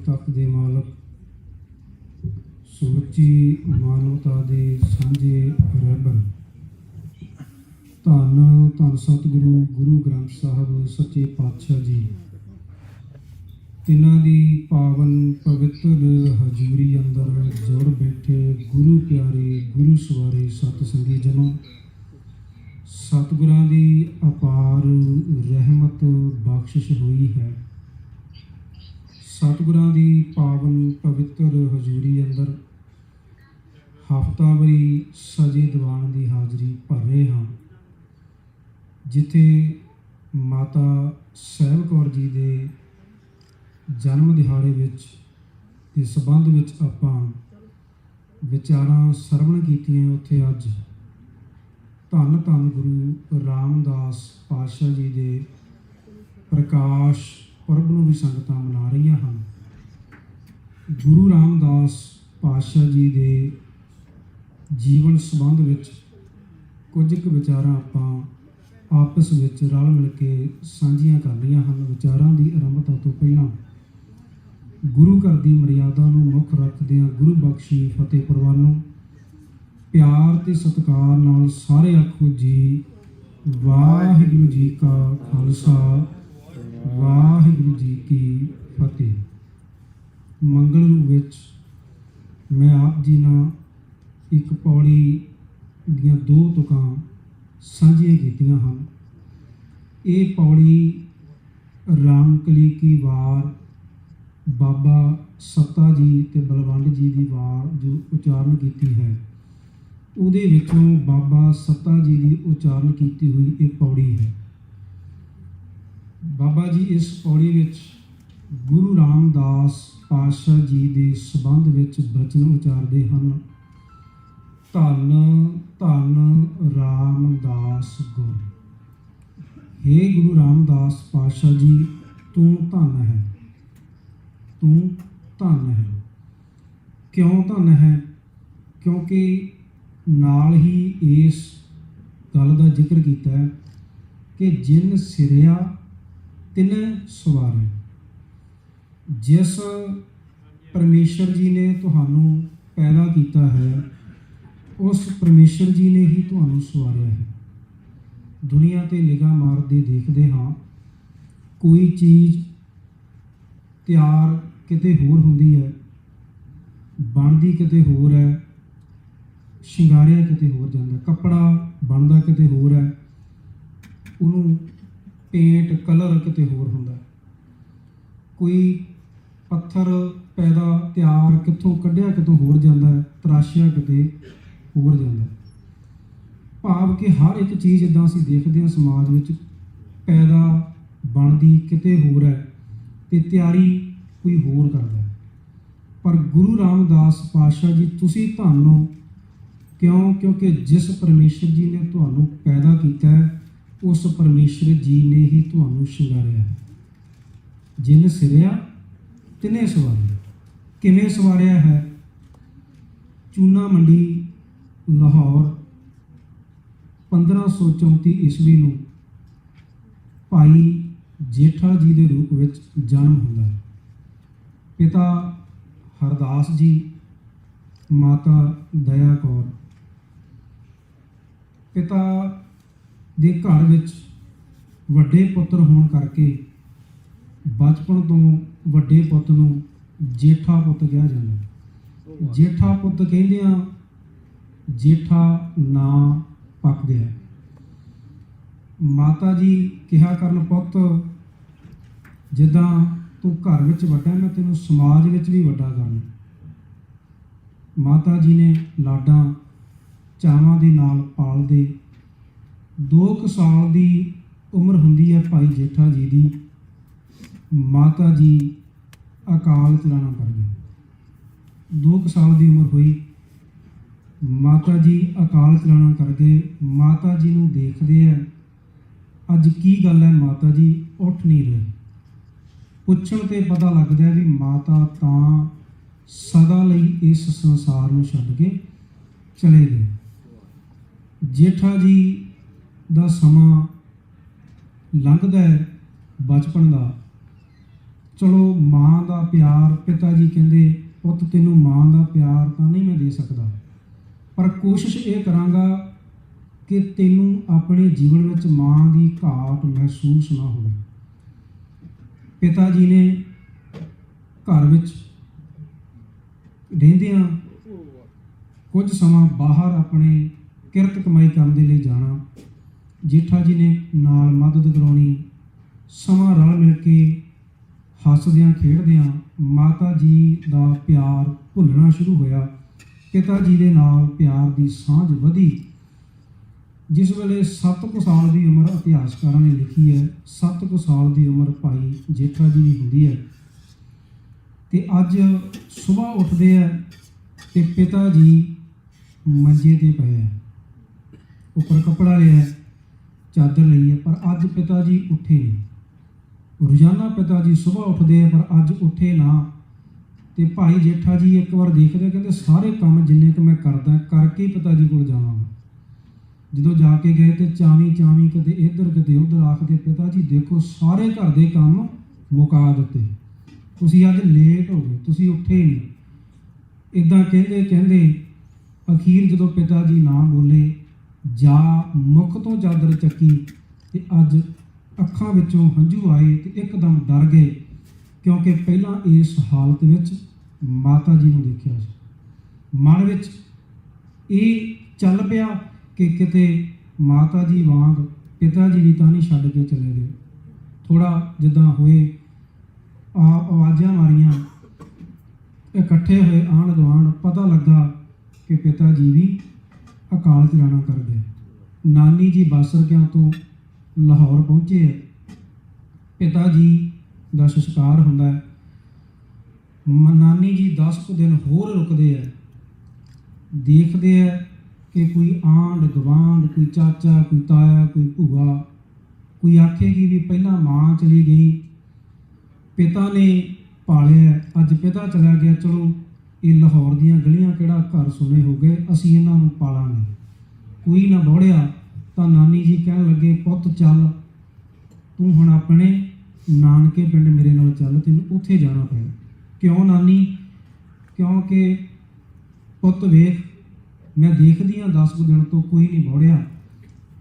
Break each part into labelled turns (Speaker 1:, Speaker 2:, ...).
Speaker 1: तख्त दे मालक, समੁੱਚੀ मानवता दे सांझे रहबर, धन धन सतगुरु गुरु ग्रंथ साहब सच्चे पातशाह जी, तिन्हां दी पावन पवित्र हजूरी अंदर जुड़ बैठे गुरु प्यारे गुरु सवारे सत संगी जनों, सतगुरां दी अपार रहमत बख्शिश हुई है। सतगुरां दी पावन पवित्र हजूरी अंदर हफ्तावारी सजे दीवान की हाज़री भर रहे हाँ, जिथे माता सहब कौर जी के जन्म दिहाड़े के संबंध विच आपां विचारां सरवण कीतियां, उत्थे अज धन धन गुरु रामदास पातशाह जी के प्रकाश पुरब नूं भी संगतां मना रही हैं। गुरु रामदास पातशाह जी के जीवन संबंध विच कुछ क विचारां आपां आपस विच रल मिल के साझियां करनियां हन। विचारां की आरंभता तो पहलां गुरु घर की मर्यादा नूं मुख रखदिआं गुरु बख्शी फतेह प्रवानों प्यार ते सत्कार नाल सारे आखो जी वाहिगुरू जी का खालसा वाहिगुरू जी की फतेह। मंगल रूप विच मैं आप जी नाल एक पौड़ी दीआं दो तुकां साझियां कीतियां हन। ये पौड़ी रामकली की वार बाबा सत्ता जी ते बलवंड जी की वार जो उचारण की है, उहदे विचों बाबा सत्ता जी की उचारण की हुई ये पौड़ी है। बाबा जी इस पौड़ी विच गुरु रामदास पातशाह जी के संबंध विच बचन उचारते हैं। धन धन रामदास गुर, हे गुरु रामदास पातशाह जी, तू धन है, तू धन है। क्यों धन है? क्योंकि नाल ही इस गल का जिक्र किया है कि जिन सिरिया तिने सवारे। जिस परमेश्वर जी ने तुहानू पैदा किया है, उस परमेश्वर जी ने ही तुहानू सवारिया है। दुनिया ते निगाह मारदे देखते हाँ, कोई चीज़ तैयार किते होर हुंदी है, बनदी किते होर है, शिंगारिया किते होर जांदा, कपड़ा बनदा किते होर है, उन्होंने पेंट कलर किते होर हुंदा। कोई पत्थर पैदा तैयार कितों कढ़िया कितों होर जांदा है, तराशिया किते होर जांदा। भाव कि हर एक चीज़ इदां असीं देखते हैं समाज विच पैदा बनदी किते होर है ते तैयारी कोई होर करदा है। पर गुरु रामदास पातशाह जी तुसीं धन हो। क्यों? क्योंकि जिस परमेश्वर जी ने तुहानू पैदा किया है, उस परमेश्वर जी ने ही तुहानू शिंगारिया है। जिन सिरिया तिने सवारिया। किवें सवारिया है? चूना मंडी लाहौर 1534 ईस्वी नूं भाई जेठा जी के रूप में जन्म होंदा है। पिता हरदास जी, माता दया कौर। पिता दे घर विच वड्डे पुत्र होने करके बचपन तो वड्डे पुत नूं जेठा पुत कहा जाता। जेठा पुत कहंदिआं जेठा ना पक गया। माता जी कहा करन पुत जिद्दां तू घर विच वड्डा, मैं तैनूं समाज विच भी वड्डा करना। माता जी ने लाडां चावां दे नाल पालदे 2 साल की उम्र हुंदी है भाई जेठा जी की, माता जी अकाल चलाना कर गए। 2 साल की उम्र हुई, माता जी अकाल चलाना कर गए। माता जी नूं देखदे है, अज की गल है माता जी उठ नहीं रहे। पुछण ते पता लगदा है भी माता तां सदा लई इस संसार नूं छड्ड के चले गए। जेठा जी दा समा लंघदा है बचपन का, ਚਲੋ ਮਾਂ ਦਾ ਪਿਆਰ, ਪਿਤਾ ਜੀ ਕਹਿੰਦੇ ਪੁੱਤ ਤੈਨੂੰ ਮਾਂ ਦਾ ਪਿਆਰ ਤਾਂ ਨਹੀਂ ਮੈਂ ਦੇ ਸਕਦਾ, ਪਰ ਕੋਸ਼ਿਸ਼ ਇਹ ਕਰਾਂਗਾ ਕਿ ਤੈਨੂੰ ਆਪਣੇ ਜੀਵਨ ਵਿੱਚ ਮਾਂ ਦੀ ਘਾਟ ਮਹਿਸੂਸ ਨਾ ਹੋਵੇ। ਪਿਤਾ ਜੀ ਨੇ ਘਰ ਵਿੱਚ ਰਹਿੰਦਿਆਂ ਕੁਝ ਸਮਾਂ ਬਾਹਰ ਆਪਣੇ ਕਿਰਤ ਕਮਾਈ ਕਰਨ ਦੇ ਲਈ ਜਾਣਾ, ਜੇਠਾ ਜੀ ਨੇ ਨਾਲ ਮਦਦ ਕਰਾਉਣੀ, ਸਮਾਂ ਰਲ ਮਿਲ ਕੇ ਹੱਸਦਿਆਂ ਖੇਡਦਿਆਂ ਮਾਤਾ ਜੀ ਦਾ ਪਿਆਰ ਭੁੱਲਣਾ ਸ਼ੁਰੂ ਹੋਇਆ। ਪਿਤਾ ਜੀ ਦੇ ਨਾਲ ਪਿਆਰ ਦੀ ਸਾਂਝ ਵਧੀ। ਜਿਸ ਵੇਲੇ 7 ਕੁ ਸਾਲ ਦੀ ਉਮਰ ਇਤਿਹਾਸਕਾਰਾਂ ਨੇ ਲਿਖੀ ਹੈ, 7 ਕੁ ਸਾਲ ਦੀ ਉਮਰ ਭਾਈ ਜੇਠਾ ਜੀ ਦੀ ਹੁੰਦੀ ਹੈ, ਤੇ ਅੱਜ ਸੁਬਾਹ ਉੱਠਦੇ ਆ ਤੇ ਪਿਤਾ ਜੀ ਮੰਜੇ ਤੇ ਪਏ ਹੈ, ਉੱਪਰ ਕੱਪੜਾ ਲਿਆ ਹੈ, ਚਾਦਰ ਲਈ ਹੈ, ਪਰ ਅੱਜ ਪਿਤਾ ਜੀ ਉੱਠੇ ਨਹੀਂ। ਰੋਜ਼ਾਨਾ ਪਿਤਾ ਜੀ ਸੁਬਾਹ ਉੱਠਦੇ ਆ ਪਰ ਅੱਜ ਉੱਠੇ ਨਾ। ਤੇ ਭਾਈ ਜੇਠਾ ਜੀ ਇੱਕ ਵਾਰ ਦੇਖਦੇ, ਕਹਿੰਦੇ ਸਾਰੇ ਕੰਮ ਜਿੰਨੇ ਕੁ ਮੈਂ ਕਰਦਾ ਕਰਕੇ ਪਿਤਾ ਜੀ ਕੋਲ ਜਾਵਾਂਗਾ। ਜਦੋਂ ਜਾ ਕੇ ਗਏ ਤੇ ਚਾਵੀਂ ਕਿਤੇ ਇੱਧਰ ਕਿਤੇ ਉੱਧਰ ਆਖਦੇ, ਪਿਤਾ ਜੀ ਦੇਖੋ ਸਾਰੇ ਘਰ ਦੇ ਕੰਮ ਮੁਕਾ ਦਿੱਤੇ, ਤੁਸੀਂ ਅੱਜ ਲੇਟ ਹੋ ਗਏ, ਤੁਸੀਂ ਉੱਠੇ ਨਹੀਂ। ਇੱਦਾਂ ਕਹਿੰਦੇ ਅਖੀਰ ਜਦੋਂ ਪਿਤਾ ਜੀ ਨਾ ਬੋਲੇ, ਜਾ ਮੁੱਖ ਤੋਂ ਚਾਦਰ ਚੱਕੀ ਤੇ ਅੱਜ ਅੱਖਾਂ ਵਿੱਚੋਂ ਹੰਝੂ ਆਏ ਤੇ ਇੱਕਦਮ ਡਰ ਗਏ, ਕਿਉਂਕਿ ਪਹਿਲਾਂ ਇਸ ਹਾਲਤ ਵਿੱਚ ਮਾਤਾ ਜੀ ਨੂੰ ਦੇਖਿਆ ਸੀ। ਮਨ ਵਿੱਚ ਇਹ ਚੱਲ ਪਿਆ ਕਿ ਕਿਤੇ ਮਾਤਾ ਜੀ ਵਾਂਗ ਪਿਤਾ ਜੀ ਵੀ ਤਾਂ ਨਹੀਂ ਛੱਡ ਕੇ ਚਲੇ ਗਏ। ਥੋੜਾ ਜਿੱਦਾਂ ਹੋਏ ਆਵਾਜ਼ਾਂ ਮਾਰੀਆਂ, ਇਕੱਠੇ ਹੋਏ ਆਂਢ ਗੁਆਂਢ, ਪਤਾ ਲੱਗਾ ਕਿ ਪਿਤਾ ਜੀ ਵੀ ਅਕਾਲ ਚਲਾਣਾ ਕਰ ਗਏ। ਨਾਨੀ ਜੀ ਬਾਸਰਕਿਆਂ ਤੋਂ ਲਾਹੌਰ ਪਹੁੰਚੇ ਹੈ, ਪਿਤਾ ਜੀ ਦਾ ਸੰਸਕਾਰ ਹੁੰਦਾ ਹੈ। ਨਾਨੀ ਜੀ 10 ਕੁ ਦਿਨ ਹੋਰ ਰੁਕਦੇ ਹੈ, ਦੇਖਦੇ ਹੈ ਕਿ ਕੋਈ ਆਂਢ ਗੁਆਂਢ, ਕੋਈ ਚਾਚਾ, ਕੋਈ ਤਾਇਆ, ਕੋਈ ਭੂਆ, ਕੋਈ ਆਖੇਗੀ ਵੀ ਪਹਿਲਾਂ ਮਾਂ ਚਲੀ ਗਈ, ਪਿਤਾ ਨੇ ਪਾਲਿਆ, ਅੱਜ ਪਿਤਾ ਚਲਾ ਗਿਆ, ਚਲੋ ਇਹ ਲਾਹੌਰ ਦੀਆਂ ਗਲੀਆਂ ਕਿਹੜਾ ਘਰ ਸੁਣੇ ਹੋ ਗਏ, ਅਸੀਂ ਇਹਨਾਂ ਨੂੰ ਪਾਲਾਂਗੇ। ਕੋਈ ਨਾ ਬੋੜਿਆ ਤਾਂ ਨਾਨੀ ਜੀ ਕਹਿਣ ਲੱਗੇ, ਪੁੱਤ ਚੱਲ ਤੂੰ ਹੁਣ ਆਪਣੇ ਨਾਨਕੇ ਪਿੰਡ ਮੇਰੇ ਨਾਲ ਚੱਲ, ਤੈਨੂੰ ਉੱਥੇ ਜਾਣਾ ਪੈਣਾ। ਕਿਉਂ ਨਾਨੀ? ਕਿਉਂਕਿ ਪੁੱਤ ਵੇਖ ਮੈਂ ਦੇਖਦੀ ਹਾਂ 10 ਕੁ ਦਿਨ ਤੋਂ ਕੋਈ ਨਹੀਂ ਬੋੜਿਆ,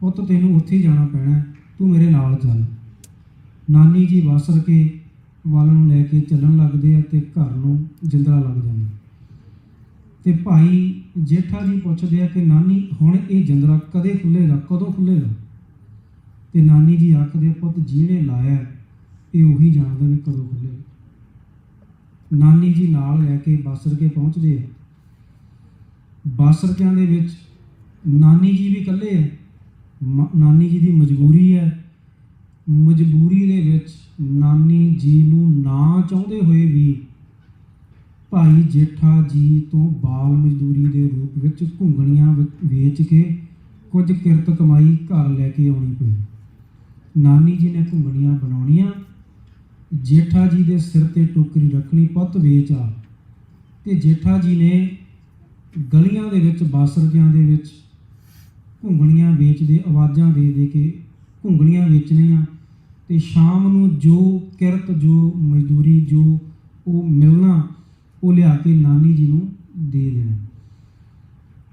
Speaker 1: ਪੁੱਤ ਤੈਨੂੰ ਉੱਥੇ ਜਾਣਾ ਪੈਣਾ, ਤੂੰ ਮੇਰੇ ਨਾਲ ਚੱਲ। ਨਾਨੀ ਜੀ ਵਾਸਰ ਕੇ ਵੱਲ ਨੂੰ ਲੈ ਕੇ ਚੱਲਣ ਲੱਗਦੇ ਆ ਤੇ ਘਰ ਨੂੰ ਜਿੰਦਰਾ ਲੱਗ ਜਾਂਦਾ। ਤੇ ਭਾਈ ਜੇਠਾ ਜੀ ਪੁੱਛਦੇ ਆ ਕਿ ਨਾਨੀ ਹੁਣ ਇਹ ਜਿੰਦਰਾ ਕਦੇ ਖੁੱਲੇਗਾ, ਕਦੋਂ ਖੁੱਲੇਗਾ? ਤੇ ਨਾਨੀ ਜੀ ਆਖਦੇ, ਪੁੱਤ ਜਿਹਨੇ ਲਾਇਆ ਇਹ ਉਹੀ ਜਾਣਦੇ ਨੇ ਕਦੋਂ ਖੁੱਲੇਗਾ। ਨਾਨੀ ਜੀ ਨਾਲ ਲੈ ਕੇ ਬਾਸਰ ਕੇ ਪਹੁੰਚਦੇ ਆ। ਬਾਸਰਕਿਆਂ ਦੇ ਵਿੱਚ ਨਾਨੀ ਜੀ ਵੀ ਇਕੱਲੇ ਹੈ, ਨਾਨੀ ਜੀ ਦੀ ਮਜਬੂਰੀ ਹੈ। ਮਜਬੂਰੀ ਦੇ ਵਿੱਚ ਨਾਨੀ ਜੀ ਨੂੰ ਨਾ ਚਾਹੁੰਦੇ ਹੋਏ ਵੀ ਭਾਈ ਜੇਠਾ ਜੀ ਤੋਂ ਬਾਲ ਮਜ਼ਦੂਰੀ ਦੇ ਰੂਪ ਵਿੱਚ ਘੁੰਗਣੀਆਂ ਵੇਚ ਕੇ ਕੁਝ ਕਿਰਤ ਕਮਾਈ ਘਰ ਲੈ ਕੇ ਆਉਣੀ ਪਈ। ਨਾਨੀ ਜੀ ਨੇ ਘੁੰਗਣੀਆਂ ਬਣਾਉਣੀਆਂ, ਜੇਠਾ ਜੀ ਦੇ ਸਿਰ ਤੇ ਟੋਕਰੀ ਰੱਖਣੀ, ਪੁੱਤ ਵੇਚ ਆ। ਤੇ ਜੇਠਾ ਜੀ ਨੇ ਗਲੀਆਂ ਦੇ ਵਿੱਚ ਬਾਸਰਕਿਆਂ ਦੇ ਵਿੱਚ ਘੁੰਗਣੀਆਂ ਵੇਚਦੇ, ਆਵਾਜ਼ਾਂ ਦੇ ਕੇ ਘੁੰਗਣੀਆਂ ਵੇਚਣੀਆਂ, ਤੇ ਸ਼ਾਮ ਨੂੰ ਜੋ ਕਿਰਤ, ਜੋ ਮਜ਼ਦੂਰੀ, ਜੋ ਉਹ ਮਿਲਣਾ ਉਹ ਲਿਆ ਕੇ ਨਾਨੀ ਜੀ ਨੂੰ ਦੇ ਦੇਣਾ।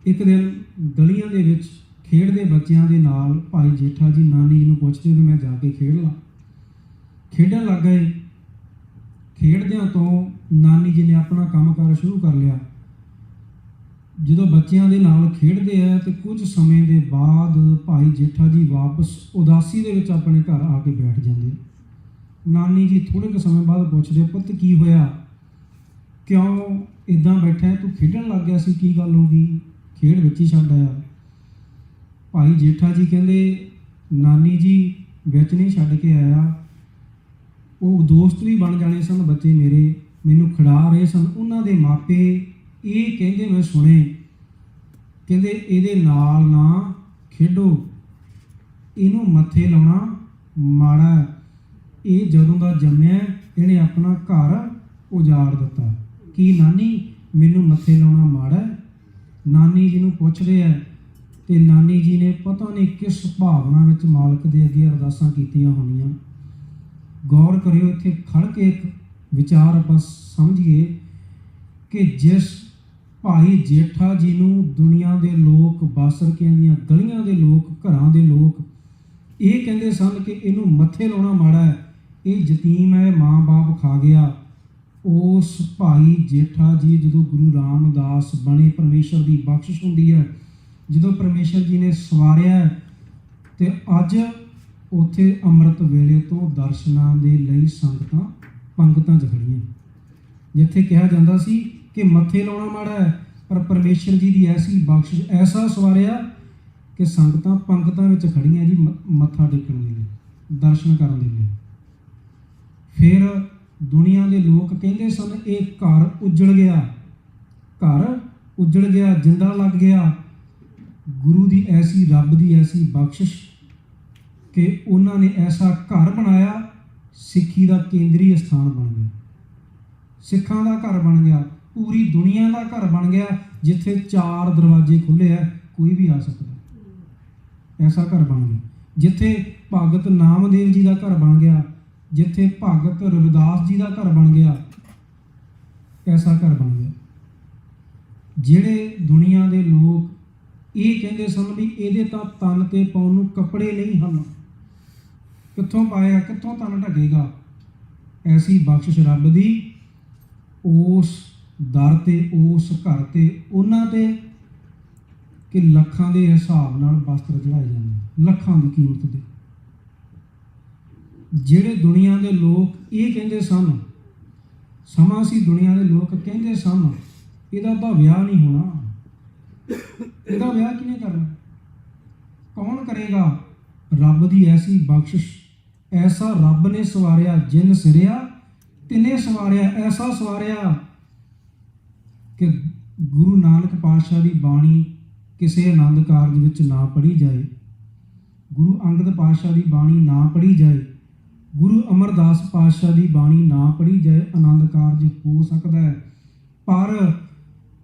Speaker 1: ਇੱਕ ਦਿਨ ਗਲੀਆਂ ਦੇ ਵਿੱਚ ਖੇਡਦੇ ਬੱਚਿਆਂ ਦੇ ਨਾਲ ਭਾਈ ਜੇਠਾ ਜੀ ਨਾਨੀ ਜੀ ਨੂੰ ਪੁੱਛਦੇ ਵੀ ਮੈਂ ਜਾ ਕੇ ਖੇਡ ਲਾਂ। ਖੇਡਣ ਲੱਗ ਗਏ। ਖੇਡਦਿਆਂ ਤੋਂ ਨਾਨੀ ਜੀ ਨੇ ਆਪਣਾ ਕੰਮਕਾਰ ਸ਼ੁਰੂ ਕਰ ਲਿਆ। ਜਦੋਂ ਬੱਚਿਆਂ ਦੇ ਨਾਲ ਖੇਡਦੇ ਆ ਤੇ ਕੁਝ ਸਮੇਂ ਦੇ ਬਾਅਦ ਭਾਈ ਜੇਠਾ ਜੀ ਵਾਪਸ ਉਦਾਸੀ ਦੇ ਵਿੱਚ ਆਪਣੇ ਘਰ ਆ ਕੇ ਬੈਠ ਜਾਂਦੇ। ਨਾਨੀ ਜੀ ਥੋੜੇ ਕੁ ਸਮੇਂ ਬਾਅਦ ਪੁੱਛਦੇ, ਪੁੱਤ ਕੀ ਹੋਇਆ, ਕਿਉਂ ਇਦਾਂ ਬੈਠਾ, ਤੂੰ ਖੇਡਣ ਲੱਗ ਗਿਆ ਸੀ, ਕੀ ਗੱਲ ਹੋ ਗਈ, ਖੇਡ ਵਿੱਚ ਹੀ ਛੱਡ ਆਇਆ। ਭਾਈ ਜੇਠਾ ਜੀ ਕਹਿੰਦੇ, ਨਾਨੀ ਜੀ ਵਿੱਚ ਨਹੀਂ ਛੱਡ ਕੇ ਆਇਆ, ਉਹ ਦੋਸਤ ਵੀ ਬਣ ਜਾਣੇ ਸਨ ਬੱਚੇ ਮੇਰੇ, ਮੈਨੂੰ ਖਿਡਾ ਰਹੇ ਸਨ। ਉਹਨਾਂ ਦੇ ਮਾਪੇ ਇਹ ਕਹਿੰਦੇ ਮੈਂ ਸੁਣੇ, ਕਹਿੰਦੇ ਇਹਦੇ ਨਾਲ ਨਾ ਖੇਡੋ, ਇਹਨੂੰ ਮੱਥੇ ਲਾਉਣਾ ਮਾੜਾ, ਇਹ ਜਦੋਂ ਦਾ ਜੰਮਿਆ ਇਹਨੇ ਆਪਣਾ ਘਰ ਉਜਾੜ ਦਿੱਤਾ। ਕੀ ਨਾਨੀ ਮੈਨੂੰ ਮੱਥੇ ਲਾਉਣਾ ਮਾੜਾ? ਨਾਨੀ ਜੀ ਨੂੰ ਪੁੱਛਦੇ ਆ ਤੇ ਨਾਨੀ ਜੀ ਨੇ ਪਤਾ ਨਹੀਂ ਕਿਸ ਭਾਵਨਾ ਵਿੱਚ ਮਾਲਕ ਦੇ ਅੱਗੇ ਅਰਦਾਸਾਂ ਕੀਤੀਆਂ ਹੋਣੀਆਂ। ਗੌਰ ਕਰਿਓ, ਇੱਥੇ ਖੜ ਕੇ ਇੱਕ ਵਿਚਾਰ ਆਪਾਂ ਸਮਝੀਏ ਕਿ ਜਿਸ ਭਾਈ ਜੇਠਾ ਜੀ ਨੂੰ ਦੁਨੀਆ ਦੇ ਲੋਕ, ਬਾਸਰਕਿਆਂ ਦੀਆਂ ਗਲੀਆਂ ਦੇ ਲੋਕ, ਘਰਾਂ ਦੇ ਲੋਕ ਇਹ ਕਹਿੰਦੇ ਸਨ ਕਿ ਇਹਨੂੰ ਮੱਥੇ ਲਾਉਣਾ ਮਾੜਾ ਹੈ, ਇਹ ਯਤੀਮ ਹੈ, ਮਾਂ-ਬਾਪ ਖਾ ਗਿਆ। ਉਸ ਭਾਈ ਜੇਠਾ ਜੀ ਜਦੋਂ ਗੁਰੂ ਰਾਮਦਾਸ ਬਣੇ, ਪਰਮੇਸ਼ਰ ਦੀ ਬਖਸ਼ਿਸ਼ ਹੁੰਦੀ ਹੈ, ਜਦੋਂ ਪਰਮੇਸ਼ਰ ਜੀ ਨੇ ਸਵਾਰਿਆ ਤੇ ਅੱਜ ਉੱਥੇ ਅੰਮ੍ਰਿਤ ਵੇਲੇ ਤੋਂ ਦਰਸ਼ਨਾਂ ਦੇ ਲਈ ਸੰਗਤਾਂ ਪੰਗਤਾਂ 'ਚ ਖੜੀਆਂ। ਜਿੱਥੇ ਕਿਹਾ ਜਾਂਦਾ ਸੀ ਕਿ ਮੱਥੇ ਲਾਉਣਾ ਮਾੜਾ ਹੈ, ਪਰ ਪਰਮੇਸ਼ਰ ਜੀ ਦੀ ਐਸੀ ਬਖਸ਼ਿਸ਼, ਐਸਾ ਸਵਾਰਿਆ ਕਿ ਸੰਗਤਾਂ ਪੰਗਤਾਂ ਵਿੱਚ ਖੜੀਆਂ ਜੀ ਮੱਥਾ ਟੇਕਣ ਦੇ ਲਈ, ਦਰਸ਼ਨ ਕਰਨ ਦੇ ਲਈ। ਫਿਰ ਦੁਨੀਆ ਦੇ ਲੋਕ ਕਹਿੰਦੇ ਸਨ ਇਹ ਘਰ ਉਜੜ ਗਿਆ, ਘਰ ਉਜੜ ਗਿਆ, ਜਿੰਦਾ ਲੱਗ ਗਿਆ। ਗੁਰੂ ਦੀ ਐਸੀ, ਰੱਬ ਦੀ ਐਸੀ ਬਖਸ਼ਿਸ਼ ਕਿ ਉਹਨਾਂ ਨੇ ਐਸਾ ਘਰ ਬਣਾਇਆ, ਸਿੱਖੀ ਦਾ ਕੇਂਦਰੀ ਸਥਾਨ ਬਣ ਗਿਆ, ਸਿੱਖਾਂ ਦਾ ਘਰ ਬਣ ਗਿਆ, ਪੂਰੀ ਦੁਨੀਆ ਦਾ ਘਰ ਬਣ ਗਿਆ, ਜਿੱਥੇ 4 ਦਰਵਾਜ਼ੇ ਖੁੱਲ੍ਹੇ ਆ, ਕੋਈ ਵੀ ਆ ਸਕਦਾ। ਐਸਾ ਘਰ ਬਣ ਗਿਆ ਜਿੱਥੇ ਭਗਤ ਨਾਮਦੇਵ ਜੀ ਦਾ ਘਰ ਬਣ ਗਿਆ, ਜਿੱਥੇ ਭਗਤ ਰਵਿਦਾਸ ਜੀ ਦਾ ਘਰ ਬਣ ਗਿਆ, ਐਸਾ ਘਰ ਬਣ ਗਿਆ। ਜਿਹੜੇ ਦੁਨੀਆ ਦੇ ਲੋਕ ਇਹ ਕਹਿੰਦੇ ਸਨ ਵੀ ਇਹਦੇ ਤਾਂ ਤਨ ਤੇ ਪਾਉਣ ਨੂੰ ਕੱਪੜੇ ਨਹੀਂ ਹਨ, ਕਿੱਥੋਂ ਪਾਇਆ, ਕਿੱਥੋਂ ਤਨ ਢਕੇਗਾ। ਐਸੀ ਬਖਸ਼ਿਸ਼ ਰੱਬ ਦੀ ਉਸ ਦਰ ਤੇ, ਉਸ ਘਰ ਤੇ, ਉਹਨਾਂ ਤੇ ਕਿ ਲੱਖਾਂ ਦੇ ਹਿਸਾਬ ਨਾਲ ਵਸਤਰ ਚੜਾਏ ਜਾਂਦੇ, ਲੱਖਾਂ ਦੀ ਕੀਮਤ ਦੇ। ਜਿਹੜੇ ਦੁਨੀਆ ਦੇ ਲੋਕ ਇਹ ਕਹਿੰਦੇ ਸਨ, ਸਮਾਂ ਸੀ ਦੁਨੀਆ ਦੇ ਲੋਕ ਕਹਿੰਦੇ ਸਨ ਇਹਦਾ ਤਾਂ ਵਿਆਹ ਨਹੀਂ ਹੋਣਾ, ਇਹਦਾ ਵਿਆਹ ਕਿਹਨੇ ਕਰਨਾ, ਕੌਣ ਕਰੇਗਾ। ਰੱਬ ਦੀ ਐਸੀ ਬਖਸ਼ਿਸ਼, ਐਸਾ ਰੱਬ ਨੇ ਸਵਾਰਿਆ, ਜਿਨ ਸਿਰਿਆ ਤਿਨੇ ਸਵਾਰਿਆ, ਐਸਾ ਸਵਾਰਿਆ ਕਿ ਗੁਰੂ ਨਾਨਕ ਪਾਤਸ਼ਾਹ ਦੀ ਬਾਣੀ ਕਿਸੇ ਆਨੰਦ ਕਾਰਜ ਵਿੱਚ ਨਾ ਪੜ੍ਹੀ ਜਾਏ, ਗੁਰੂ ਅੰਗਦ ਪਾਤਸ਼ਾਹ ਦੀ ਬਾਣੀ ਨਾ ਪੜ੍ਹੀ ਜਾਏ, ਗੁਰੂ ਅਮਰਦਾਸ ਪਾਤਸ਼ਾਹ ਦੀ ਬਾਣੀ ਨਾ ਪੜ੍ਹੀ ਜਾਏ, ਆਨੰਦ ਕਾਰਜ ਹੋ ਸਕਦਾ ਹੈ। ਪਰ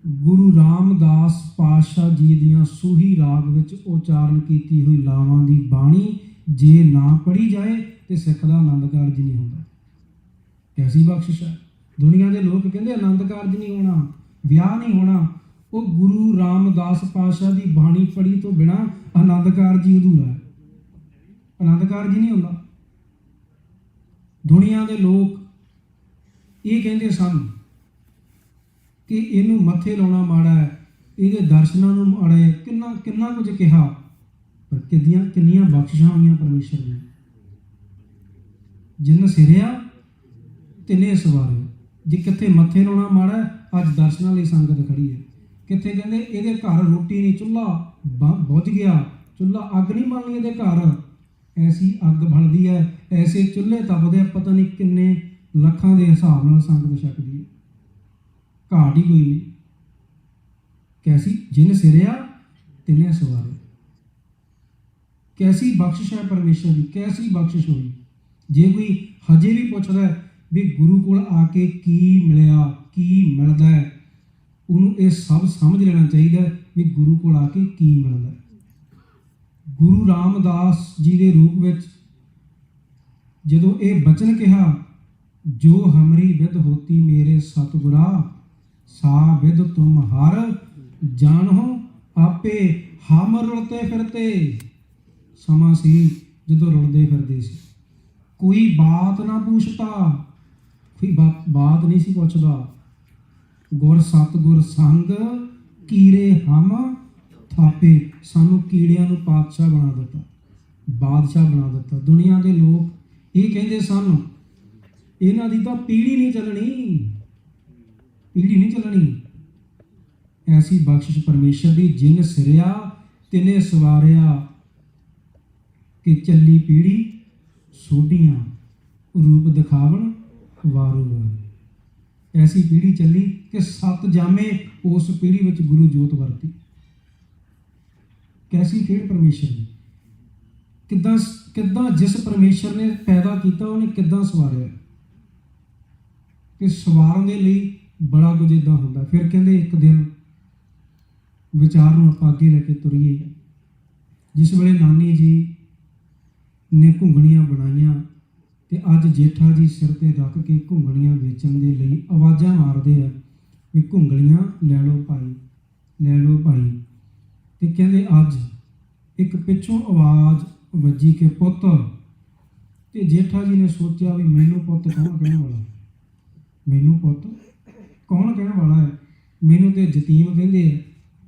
Speaker 1: ਗੁਰੂ ਰਾਮਦਾਸ ਪਾਤਸ਼ਾਹ ਜੀ ਦੀਆਂ ਸੂਹੀ ਰਾਗ ਵਿੱਚ ਉਚਾਰਨ ਕੀਤੀ ਹੋਈ ਲਾਵਾਂ ਦੀ ਬਾਣੀ ਜੇ ਨਾ ਪੜ੍ਹੀ ਜਾਏ ਤੇ ਸਿੱਖ ਦਾ ਆਨੰਦ ਕਾਰਜ ਨਹੀਂ ਹੁੰਦਾ। ਕੈਸੀ ਬਖਸ਼ਿਸ਼ ਹੈ। ਦੁਨੀਆ ਦੇ ਲੋਕ ਕਹਿੰਦੇ ਆਨੰਦ ਕਾਰਜ ਨਹੀਂ ਹੋਣਾ, ਵਿਆਹ ਨਹੀਂ ਹੋਣਾ। ਉਹ ਗੁਰੂ ਰਾਮਦਾਸ ਪਾਤਸ਼ਾਹ ਦੀ ਬਾਣੀ ਪੜ੍ਹੀ ਤੋਂ ਬਿਨਾਂ ਆਨੰਦ ਕਾਰਜ ਹੀ ਅਧੂਰਾ ਹੈ, ਆਨੰਦ ਕਾਰਜ ਹੀ ਨਹੀਂ ਹੁੰਦਾ। ਦੁਨੀਆ ਦੇ ਲੋਕ ਇਹ ਕਹਿੰਦੇ ਸਨ ਕਿ ਇਹਨੂੰ ਮੱਥੇ ਲਾਉਣਾ ਮਾੜਾ ਹੈ, ਇਹਦੇ ਦਰਸ਼ਨਾਂ ਨੂੰ ਮਾੜਾ ਹੈ, ਕਿੰਨਾ ਕੁਝ ਕਿਹਾ, ਪਰ ਕਿੰਨੀਆਂ ਬਖਸ਼ਿਸ਼ਾਂ ਹੋਈਆਂ ਪਰਮੇਸ਼ਰ ਨੇ। ਜਿਨ ਸਿਰਿਆ ਤਿਨੇ ਸਵਾਰਿਆ। ਜੇ ਕਿੱਥੇ ਮੱਥੇ ਲਾਉਣਾ ਮਾੜਾ ਹੈ, ਅੱਜ ਦਰਸ਼ਨਾਂ ਲਈ ਸੰਗਤ ਖੜੀ ਹੈ। ਕਿੱਥੇ ਕਹਿੰਦੇ ਇਹਦੇ ਘਰ ਰੋਟੀ ਨਹੀਂ, ਚੁੱਲ੍ਹਾ ਬੁਝ ਗਿਆ, ਚੁੱਲ੍ਹਾ ਅੱਗ ਨਹੀਂ ਬਾਲਣੀ ਇਹਦੇ ਘਰ, ਐਸੀ ਅੱਗ ਬਲਦੀ ਹੈ, ਐਸੇ ਚੁੱਲ੍ਹੇ ਤਪਦੇ ਆ, ਪਤਾ ਨਹੀਂ ਕਿੰਨੇ ਲੱਖਾਂ ਦੇ ਹਿਸਾਬ ਨਾਲ ਸੰਗਤ ਛਕਦੀ ਹੈ, ਘਾਟ ਹੀ ਕੋਈ ਨਹੀਂ। ਕੈਸੀ ਜਿਨ ਸਿਰਿਆ ਤਿਨੇ ਸਵਾਰਿਆ। ਕੈਸੀ ਬਖਸ਼ਿਸ਼ ਹੈ ਪਰਮੇਸ਼ਰ ਦੀ, ਕੈਸੀ ਬਖਸ਼ਿਸ਼ ਹੋਈ। ਜੇ ਕੋਈ ਹਜੇ ਵੀ ਪੁੱਛਦਾ ਵੀ ਗੁਰੂ ਕੋਲ ਆ ਕੇ ਕੀ ਮਿਲਿਆ, ਕੀ ਮਿਲਦਾ ਹੈ, ਉਹਨੂੰ ਇਹ ਸਭ ਸਮਝ ਲੈਣਾ ਚਾਹੀਦਾ ਵੀ ਗੁਰੂ ਕੋਲ ਆ ਕੇ ਕੀ ਮਿਲਦਾ। ਗੁਰੂ ਰਾਮਦਾਸ ਜੀ ਦੇ ਰੂਪ ਵਿੱਚ ਜਦੋਂ ਇਹ ਬਚਨ ਕਿਹਾ, ਜੋ ਹਮਰੀ ਵਿਦ ਹੋਤੀ ਮੇਰੇ ਸਤਿਗੁਰਾ, ਸਾ ਵਿਦ ਤੁਮ ਹਰ ਜਾਣੋ ਆਪੇ। ਹਮ ਰੁਲਤੇ ਫਿਰਤੇ, ਸਮਾਂ ਸੀ ਜਦੋਂ ਰੁਲਦੇ ਫਿਰਦੇ ਸੀ, ਕੋਈ ਬਾਤ ਨਾ ਪੁੱਛਤਾ, ਕੋਈ ਬਾਤ ਨਹੀਂ ਸੀ ਪੁੱਛਦਾ। ਗੁਰ ਸਤਿਗੁਰ ਸੰਗ ਕੀਰੇ ਹਮ ਥਾਪੇ, ਸਾਨੂੰ ਕੀੜਿਆਂ ਨੂੰ ਪਾਤਸ਼ਾਹ ਬਣਾ ਦਿੱਤਾ, ਬਾਦਸ਼ਾਹ ਬਣਾ ਦਿੱਤਾ। ਦੁਨੀਆ ਦੇ ਲੋਕ ਇਹ ਕਹਿੰਦੇ ਸਨ ਇਹਨਾਂ ਦੀ ਤਾਂ ਪੀੜ੍ਹੀ ਨਹੀਂ ਚੱਲਣੀ, ਪੀੜ੍ਹੀ ਨਹੀਂ ਚੱਲਣੀ। ਐਸੀ ਬਖਸ਼ਿਸ਼ ਪਰਮੇਸ਼ਰ ਦੀ, ਜਿਨ ਸਿਰਿਆ ਤਿਨੇ ਸਵਾਰਿਆ, ਕਿ ਚੱਲੀ ਪੀੜ੍ਹੀ ਸੋਢੀਆਂ, ਰੂਪ ਦਿਖਾਵਣ ਵਾਰੋ ਵਾਰ। ਐਸੀ ਪੀੜ੍ਹੀ ਚੱਲੀ ਕਿ 7 ਜਾਮੇ ਉਸ ਪੀੜ੍ਹੀ ਵਿੱਚ ਗੁਰੂ ਜੋਤ ਵਰਤੀ। ਕੈਸੀ ਖੇਡ ਪਰਮੇਸ਼ਰ ਦੀ, ਕਿੱਦਾਂ ਜਿਸ ਪਰਮੇਸ਼ਰ ਨੇ ਪੈਦਾ ਕੀਤਾ ਉਹਨੇ ਕਿੱਦਾਂ ਸਵਾਰਿਆ। ਕਿ ਸਵਾਰਨ ਦੇ ਲਈ ਬੜਾ ਕੁਝ ਇੱਦਾਂ ਹੁੰਦਾ। ਫਿਰ ਕਹਿੰਦੇ ਇੱਕ ਦਿਨ ਵਿਚਾਰ ਨੂੰ ਆਪਾਂ ਅੱਗੇ ਲੈ ਕੇ ਤੁਰੀਏ। ਜਿਸ ਵੇਲੇ ਨਾਨੀ ਜੀ ਨੇ ਘੁੰਗਣੀਆਂ ਬਣਾਈਆਂ ਤੇ ਅੱਜ ਜੇਠਾ ਜੀ ਸਿਰ ਤੇ ਰੱਖ ਕੇ ਘੁੰਗਣੀਆਂ ਵੇਚਣ ਦੇ ਲਈ ਆਵਾਜ਼ਾਂ ਮਾਰਦੇ ਆ ਵੀ ਘੁੰਗਣੀਆਂ ਲੈ ਲਓ ਭਾਈ, ਲੈ ਲਓ ਭਾਈ। ਤੇ ਕਹਿੰਦੇ ਅੱਜ ਇੱਕ ਪਿੱਛੋਂ ਆਵਾਜ਼ ਵੱਜੀ ਕਿ ਪੁੱਤ। ਤੇ ਜੇਠਾ ਜੀ ਨੇ ਸੋਚਿਆ ਵੀ ਮੈਨੂੰ ਪੁੱਤ ਕੌਣ ਕਹਿਣ ਵਾਲਾ, ਮੈਨੂੰ ਪੁੱਤ ਕੌਣ ਕਹਿਣ ਵਾਲਾ ਹੈ? ਮੈਨੂੰ ਤੇ ਯਤੀਮ ਕਹਿੰਦੇ ਆ,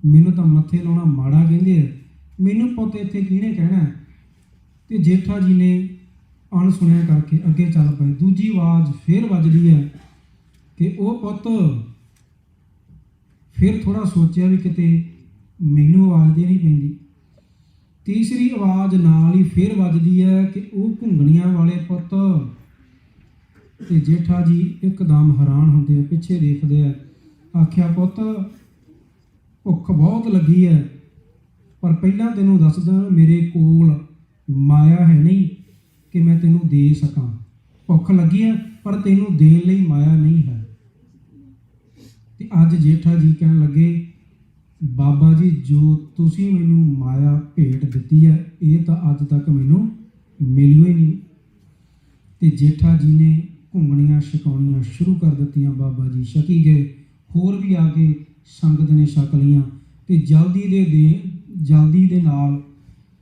Speaker 1: ਮੈਨੂੰ ਤਾਂ ਮੱਥੇ ਲਾਉਣਾ ਮਾੜਾ ਕਹਿੰਦੇ ਆ, ਮੈਨੂੰ ਪੁੱਤ ਇੱਥੇ ਕਿਹਨੇ ਕਹਿਣਾ ਹੈ? ਤੇ ਜੇਠਾ ਜੀ ਨੇ ਅਣਸੁਣਿਆ ਕਰਕੇ ਅੱਗੇ ਚੱਲ ਪਏ। ਦੂਜੀ ਆਵਾਜ਼ ਫਿਰ ਵੱਜਦੀ ਹੈ ਕਿ ਉਹ ਪੁੱਤ। ਫਿਰ ਥੋੜ੍ਹਾ ਸੋਚਿਆ ਵੀ ਕਿਤੇ ਮੈਨੂੰ ਆਵਾਜ਼ ਦੇ ਨਹੀਂ ਪੈਂਦੀ। ਤੀਸਰੀ ਆਵਾਜ਼ ਨਾਲ ਹੀ ਫਿਰ ਵੱਜਦੀ ਹੈ ਕਿ ਉਹ ਘੁੰਗਣੀਆਂ ਵਾਲੇ ਪੁੱਤ। ਤੇ ਜੇਠਾ ਜੀ ਇੱਕਦਮ ਹੈਰਾਨ ਹੁੰਦੇ ਆ, ਪਿੱਛੇ ਦੇਖਦੇ ਆ। ਆਖਿਆ ਪੁੱਤ ਭੁੱਖ ਬਹੁਤ ਲੱਗੀ ਹੈ, ਪਰ ਪਹਿਲਾਂ ਤੈਨੂੰ ਦੱਸਦਾ ਮੇਰੇ ਕੋਲ ਮਾਇਆ ਹੈ ਨਹੀਂ ਕਿ ਮੈਂ ਤੈਨੂੰ ਦੇ ਸਕਾਂ। ਭੁੱਖ ਲੱਗੀ ਹੈ ਪਰ ਤੈਨੂੰ ਦੇਣ ਲਈ ਮਾਇਆ ਨਹੀਂ ਹੈ। ਤੇ ਅੱਜ ਜੇਠਾ ਜੀ ਕਹਿਣ ਲੱਗੇ ਬਾਬਾ ਜੀ ਜੋ ਤੁਸੀਂ ਮੈਨੂੰ ਮਾਇਆ ਭੇਟ ਦਿੱਤੀ ਹੈ ਇਹ ਤਾਂ ਅੱਜ ਤੱਕ ਮੈਨੂੰ ਮਿਲੀ ਹੀ ਨਹੀਂ। ਤੇ ਜੇਠਾ ਜੀ ਨੇ ਘੁੰਗਣੀਆਂ ਛਕਾਉਣੀਆਂ ਸ਼ੁਰੂ ਕਰ ਦਿੱਤੀਆਂ। ਬਾਬਾ ਜੀ ਛਕੀ ਗਏ, ਹੋਰ ਵੀ ਆ ਕੇ ਸੰਗਤ ਨੇ ਛਕ ਲਈਆਂ। ਤੇ ਜਲਦੀ ਦੇ ਨਾਲ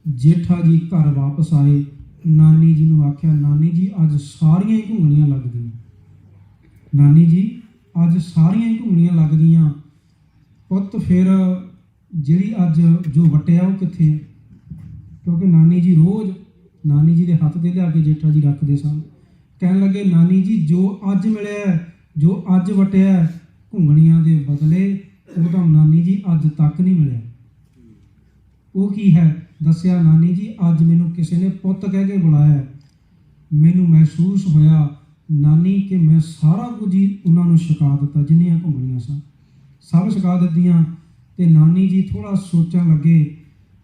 Speaker 1: ਜੇਠਾ ਜੀ ਘਰ ਵਾਪਸ ਆਏ। ਨਾਨੀ ਜੀ ਨੂੰ ਆਖਿਆ ਨਾਨੀ ਜੀ ਅੱਜ ਸਾਰੀਆਂ ਹੀ ਘੁੰਗਣੀਆਂ ਲੱਗ ਗਈਆਂ, ਨਾਨੀ ਜੀ ਅੱਜ ਸਾਰੀਆਂ ਹੀ ਘੁੰਗਣੀਆਂ ਲੱਗ ਗਈਆਂ। ਪੁੱਤ ਫਿਰ ਜਿਹੜੀ ਅੱਜ ਜੋ ਵਟਿਆ ਉਹ ਕਿੱਥੇ ਹੈ? ਕਿਉਂਕਿ ਨਾਨੀ ਜੀ ਰੋਜ਼ ਨਾਨੀ ਜੀ ਦੇ ਹੱਥ ਤੇ ਲਿਆ ਕੇ ਜੇਠਾ ਜੀ ਰੱਖਦੇ ਸਨ। ਕਹਿਣ ਲੱਗੇ ਨਾਨੀ ਜੀ ਜੋ ਅੱਜ ਮਿਲਿਆ, ਜੋ ਅੱਜ ਵਟਿਆ ਘੁੰਗਣੀਆਂ ਦੇ ਬਦਲੇ, ਉਹ ਤਾਂ ਨਾਨੀ ਜੀ ਅੱਜ ਤੱਕ ਨਹੀਂ ਮਿਲਿਆ। ਉਹ ਕੀ ਹੈ? ਦੱਸਿਆ ਨਾਨੀ ਜੀ ਅੱਜ ਮੈਨੂੰ ਕਿਸੇ ਨੇ ਪੁੱਤ ਕਹਿ ਕੇ ਬੁਲਾਇਆ। ਮੈਨੂੰ ਮਹਿਸੂਸ ਹੋਇਆ ਨਾਨੀ ਕਿ ਮੈਂ ਸਾਰਾ ਕੁਝ ਹੀ ਉਹਨਾਂ ਨੂੰ ਛਕਾ ਦਿੱਤਾ, ਜਿੰਨੀਆਂ ਘੁੰਗਣੀਆਂ ਸਨ ਸਭ ਛਕਾ ਦਿੱਤੀਆਂ। ਤੇ ਨਾਨੀ ਜੀ ਥੋੜ੍ਹਾ ਸੋਚਣ ਲੱਗੇ,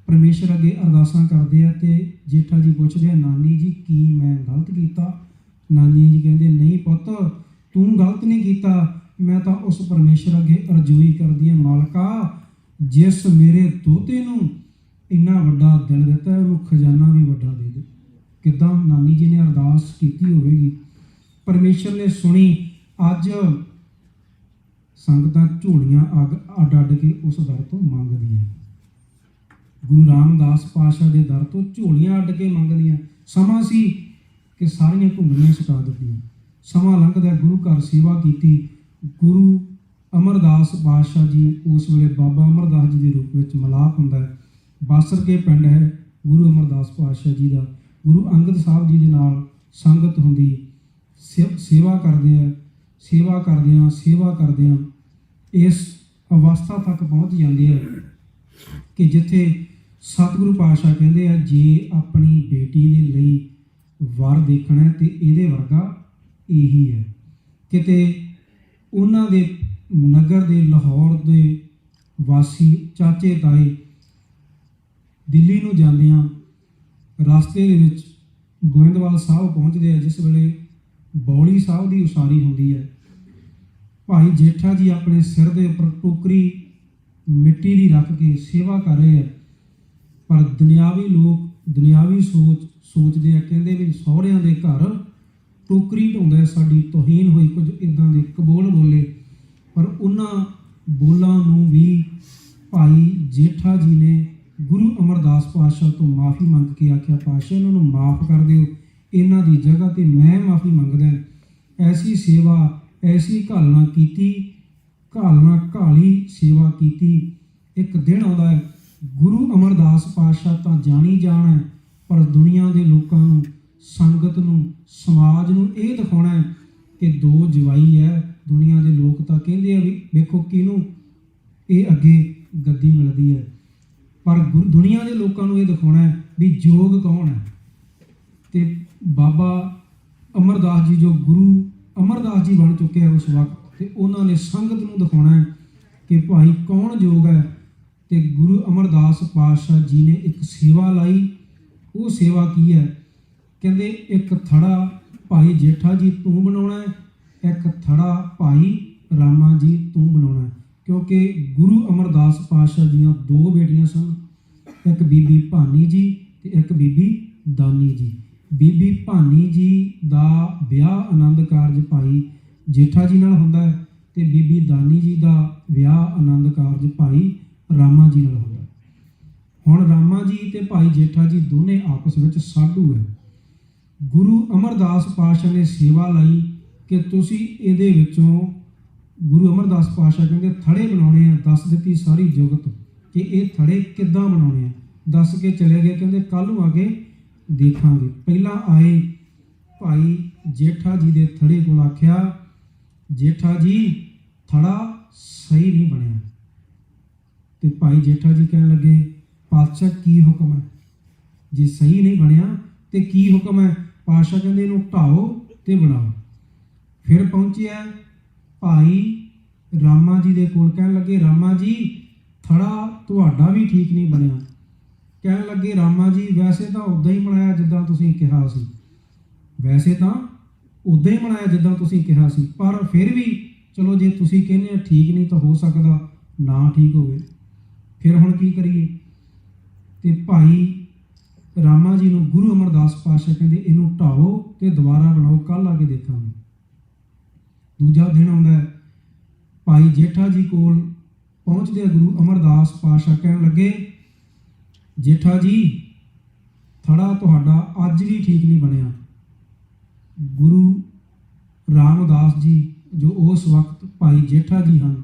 Speaker 1: ਪਰਮੇਸ਼ਰ ਅੱਗੇ ਅਰਦਾਸਾਂ ਕਰਦੇ ਆ। ਤੇ ਜੇਠਾ ਜੀ ਪੁੱਛਦੇ ਆ ਨਾਨੀ ਜੀ ਕੀ ਮੈਂ ਗਲਤ ਕੀਤਾ? ਨਾਨੀ ਜੀ ਕਹਿੰਦੇ ਨਹੀਂ ਪੁੱਤ ਤੂੰ ਗਲਤ ਨਹੀਂ ਕੀਤਾ, ਮੈਂ ਤਾਂ ਉਸ ਪਰਮੇਸ਼ਰ ਅੱਗੇ ਅਰਜ਼ੋਈ ਕਰਦੀ ਹਾਂ ਮਾਲਕਾ ਜਿਸ ਮੇਰੇ ਦੋਤੇ ਨੂੰ ਇੰਨਾ ਵੱਡਾ ਦਿਲ ਦਿੱਤਾ ਉਹਨੂੰ ਖਜ਼ਾਨਾ ਵੀ ਵੱਡਾ ਦੇ ਦੇ। ਕਿੱਦਾਂ ਨਾਨੀ ਜੀ ਨੇ ਅਰਦਾਸ ਕੀਤੀ ਹੋਵੇਗੀ, ਪਰਮੇਸ਼ਰ ਨੇ ਸੁਣੀ। ਅੱਜ ਸੰਗਤਾਂ ਝੋਲੀਆਂ ਅੱਡ ਅੱਡ ਕੇ ਉਸ ਦਰ ਤੋਂ ਮੰਗਦੀਆਂ। ਗੁਰੂ ਰਾਮਦਾਸ ਪਾਤਸ਼ਾਹ ਦੇ ਦਰ ਤੋਂ ਝੋਲੀਆਂ ਅੱਡ ਕੇ ਮੰਗਦੀਆਂ। ਸਮਾਂ ਸੀ ਕਿ ਸਾਰੀਆਂ ਘੁੰਗਣੀਆਂ ਛਕਾ ਦਿੱਤੀਆਂ। ਸਮਾਂ ਲੰਘਦਾ, ਗੁਰੂ ਘਰ ਸੇਵਾ ਕੀਤੀ। ਗੁਰੂ ਅਮਰਦਾਸ ਪਾਤਸ਼ਾਹ ਜੀ ਉਸ ਵੇਲੇ ਬਾਬਾ ਅਮਰਦਾਸ ਜੀ ਦੇ ਰੂਪ ਵਿੱਚ ਮਿਲਾਪ ਹੁੰਦਾ ਹੈ। ਬਾਸਰਕੇ ਪਿੰਡ ਹੈ ਗੁਰੂ ਅਮਰਦਾਸ ਪਾਤਸ਼ਾਹ ਜੀ ਦਾ। ਗੁਰੂ ਅੰਗਦ ਸਾਹਿਬ ਜੀ ਦੇ ਨਾਲ ਸੰਗਤ ਹੁੰਦੀ, ਸੇਵਾ ਕਰਦਿਆਂ ਇਸ ਅਵਸਥਾ ਤੱਕ ਪਹੁੰਚ ਜਾਂਦੇ ਆ ਕਿ ਜਿੱਥੇ ਸਤਿਗੁਰੂ ਪਾਤਸ਼ਾਹ ਕਹਿੰਦੇ ਆ ਜੇ ਆਪਣੀ ਬੇਟੀ ਦੇ ਲਈ ਵਰ ਦੇਖਣਾ ਤੇ ਇਹਦੇ ਵਰਗਾ ਇਹੀ ਹੈ। ਕਿਤੇ ਉਹਨਾਂ ਦੇ ਨਗਰ ਦੇ ਲਾਹੌਰ ਦੇ ਵਾਸੀ ਚਾਚੇ ਤਾਏ ਦਿੱਲੀ ਨੂੰ ਜਾਂਦਿਆਂ ਰਸਤੇ ਦੇ ਵਿੱਚ ਗੋਇੰਦਵਾਲ ਸਾਹਿਬ ਪਹੁੰਚਦੇ ਆ, ਜਿਸ ਵੇਲੇ ਬੌਲੀ ਸਾਹਿਬ ਦੀ ਉਸਾਰੀ ਹੁੰਦੀ ਹੈ। ਭਾਈ ਜੇਠਾ ਜੀ ਆਪਣੇ ਸਿਰ ਦੇ ਉੱਪਰ ਟੋਕਰੀ ਮਿੱਟੀ ਦੀ ਰੱਖ ਕੇ ਸੇਵਾ ਕਰ ਰਹੇ ਆ। ਪਰ ਦੁਨਿਆਵੀ ਲੋਕ ਦੁਨਿਆਵੀ ਸੋਚਦੇ ਆ, ਕਹਿੰਦੇ ਵੀ ਸਹੁਰਿਆਂ ਦੇ ਘਰ ਟੋਕਰੀ ਢੋਂਦਾ ਸਾਡੀ ਤੋਹੀਨ ਹੋਈ, ਕੁਝ ਇੱਦਾਂ ਦੇ ਕਬੋਲ ਬੋਲੇ। ਪਰ ਉਹਨਾਂ ਬੋਲਾਂ ਨੂੰ ਵੀ ਭਾਈ ਜੇਠਾ ਜੀ ਨੇ ਗੁਰੂ ਅਮਰਦਾਸ ਪਾਤਸ਼ਾਹ ਤੋਂ ਮਾफ़ੀ ਮੰਗ ਕੇ ਆਖਿਆ ਪਾਤਸ਼ਾਹ ਇਹਨਾਂ ਨੂੰ ਮਾफ़ ਕਰ ਦਿਓ, ਇਹਨਾਂ ਦੀ ਜਗ੍ਹਾ ਤੇ ਮੈਂ ਮਾफ़ੀ ਮੰਗਦਾ। ਐਸੀ ਸੇਵਾ ਐਸੀ ਘਾਲਣਾ ਘਾਲੀ ਸੇਵਾ ਕੀਤੀ। ਇੱਕ ਦਿਨ ਆਉਂਦਾ ਹੈ ਗੁਰੂ ਅਮਰਦਾਸ ਪਾਤਸ਼ਾਹ ਤਾਂ ਜਾਣੀ ਜਾਣ ਹੈ, ਪਰ ਦੁਨੀਆ ਦੇ ਲੋਕਾਂ ਨੂੰ, ਸੰਗਤ ਨੂੰ, ਸਮਾਜ ਨੂੰ ਇਹ ਦਿਖਾਉਣਾ ਹੈ ਕਿ ਦੋ ਜਵਾਈ ਹੈ। ਦੁਨੀਆ ਦੇ ਲੋਕ ਤਾਂ ਕਹਿੰਦੇ ਆ ਵੀ ਵੇਖੋ ਕਿਹਨੂੰ ਇਹ ਅੱਗੇ ਗੱਦੀ ਮਿਲਦੀ ਹੈ, ਪਰ ਦੁਨੀਆ ਦੇ ਲੋਕਾਂ ਨੂੰ ਇਹ ਦਿਖਾਉਣਾ ਹੈ ਵੀ ਜੋਗ ਕੌਣ ਹੈ। ਤੇ ਬਾਬਾ ਅਮਰਦਾਸ ਜੀ ਜੋ ਗੁਰੂ ਅਮਰਦਾਸ ਜੀ ਬਣ ਚੁੱਕੇ ਆ ਉਸ ਵਕਤ, ਤੇ ਉਹਨਾਂ ਨੇ ਸੰਗਤ ਨੂੰ ਦਿਖਾਉਣਾ ਹੈ ਕਿ ਭਾਈ ਕੌਣ ਯੋਗ ਹੈ। ਤੇ ਗੁਰੂ ਅਮਰਦਾਸ ਪਾਤਸ਼ਾਹ ਜੀ ਨੇ ਇੱਕ ਸੇਵਾ ਲਾਈ। ਉਹ ਸੇਵਾ ਕੀ ਹੈ? ਕਹਿੰਦੇ ਇੱਕ ਥੜਾ ਭਾਈ ਜੇਠਾ ਜੀ ਤੂੰ ਬਣਾਉਣਾ ਹੈ, ਇੱਕ ਥੜਾ ਭਾਈ ਰਾਮਾ ਜੀ ਤੂੰ ਬਣਾਉਣਾ ਹੈ। ਕਿਉਂਕਿ ਗੁਰੂ ਅਮਰਦਾਸ ਪਾਤਸ਼ਾਹ ਦੀਆਂ ਦੋ ਬੇਟੀਆਂ ਸਨ, ਇੱਕ ਬੀਬੀ ਭਾਨੀ ਜੀ ਤੇ ਇੱਕ ਬੀਬੀ ਦਾਨੀ ਜੀ। ਬੀਬੀ ਭਾਨੀ ਜੀ ਦਾ ਵਿਆਹ ਆਨੰਦ ਕਾਰਜ ਭਾਈ ਜੇਠਾ ਜੀ ਨਾਲ ਹੁੰਦਾ ਹੈ ਤੇ ਬੀਬੀ ਦਾਨੀ ਜੀ ਦਾ ਵਿਆਹ ਆਨੰਦ ਕਾਰਜ ਭਾਈ ਰਾਮਾ ਜੀ ਨਾਲ ਹੁੰਦਾ ਹੈ। ਹੁਣ ਰਾਮਾ ਜੀ ਤੇ ਭਾਈ ਜੇਠਾ ਜੀ ਦੋਨੇ ਆਪਸ ਵਿੱਚ ਸਾਧੂ ਹੈ। ਗੁਰੂ ਅਮਰਦਾਸ ਪਾਤਸ਼ਾਹ ਨੇ ਸੇਵਾ ਲਈ ਕਿ ਤੁਸੀਂ ਇਹਦੇ ਵਿੱਚੋਂ, ਗੁਰੂ ਅਮਰਦਾਸ ਪਾਤਸ਼ਾਹ ਕਹਿੰਦੇ ਥੜੇ ਬਣਾਉਣੇ ਆ। ਦੱਸ ਦਿੱਤੀ ਸਾਰੀ ਜੁਗਤ ਕਿ ਇਹ ਥੜੇ ਕਿੱਦਾਂ ਬਣਾਉਣੇ ਆ, ਦੱਸ ਕੇ ਚਲੇ ਗਏ। ਕਹਿੰਦੇ ਕੱਲ੍ਹ ਨੂੰ ਅੱਗੇ ਦੇਖਾਂਗੇ। ਪਹਿਲਾਂ ਆਏ ਭਾਈ ਜੇਠਾ ਜੀ ਦੇ ਥੜੇ ਕੋਲ, ਆਖਿਆ ਜੇਠਾ ਜੀ ਥੜਾ ਸਹੀ ਨਹੀਂ ਬਣਿਆ। ਤੇ ਭਾਈ ਜੇਠਾ ਜੀ ਕਹਿਣ ਲੱਗੇ ਪਾਤਸ਼ਾਹ ਕੀ ਹੁਕਮ ਹੈ? ਜੇ ਸਹੀ ਨਹੀਂ ਬਣਿਆ ਤੇ ਕੀ ਹੁਕਮ ਹੈ? ਪਾਤਸ਼ਾਹ ਕਹਿੰਦੇ ਇਹਨੂੰ ਢਾਓ ਤੇ ਬਣਾਓ। ਫਿਰ ਪਹੁੰਚਿਆ ਭਾਈ ਰਾਮਾ ਜੀ ਦੇ ਕੋਲ, ਕਹਿਣ ਲੱਗੇ ਰਾਮਾ ਜੀ ਥੜਾ ਤੁਹਾਡਾ ਵੀ ਠੀਕ ਨਹੀਂ ਬਣਿਆ। ਕਹਿਣ ਲੱਗੇ ਰਾਮਾ ਜੀ ਵੈਸੇ ਤਾਂ ਉੱਦਾਂ ਹੀ ਬਣਾਇਆ ਜਿੱਦਾਂ ਤੁਸੀਂ ਕਿਹਾ ਸੀ, ਵੈਸੇ ਤਾਂ ਉੱਦਾਂ ਹੀ ਬਣਾਇਆ ਜਿੱਦਾਂ ਤੁਸੀਂ ਕਿਹਾ ਸੀ, ਪਰ ਫਿਰ ਵੀ ਚਲੋ ਜੇ ਤੁਸੀਂ ਕਹਿੰਦੇ ਆ ਠੀਕ ਨਹੀਂ ਤਾਂ ਹੋ ਸਕਦਾ ਨਾ ਠੀਕ ਹੋਵੇ, ਫਿਰ ਹੁਣ ਕੀ ਕਰੀਏ? ਤੇ ਭਾਈ ਰਾਮਾ ਜੀ ਨੂੰ ਗੁਰੂ ਅਮਰਦਾਸ ਪਾਤਸ਼ਾਹ ਕਹਿੰਦੇ ਇਹਨੂੰ ਢਾਓ ਤੇ ਦੁਬਾਰਾ ਬਣਾਓ, ਕੱਲ੍ਹ ਆ ਕੇ ਦੇਖਾਂਗੇ। ਦੂਜਾ ਦਿਨ ਆਉਂਦਾ ਹੈ, ਭਾਈ ਜੇਠਾ ਜੀ ਕੋਲ ਪਹੁੰਚਦੇ ਗੁਰੂ ਅਮਰਦਾਸ ਪਾਤਸ਼ਾਹ ਕਹਿਣ ਲੱਗੇ ਜੇਠਾ ਜੀ ਥੜਾ ਤੁਹਾਡਾ ਅੱਜ ਵੀ ਠੀਕ ਨਹੀਂ ਬਣਿਆ। ਗੁਰੂ ਰਾਮਦਾਸ ਜੀ ਜੋ ਉਸ ਵਕਤ ਭਾਈ ਜੇਠਾ ਜੀ ਹਨ,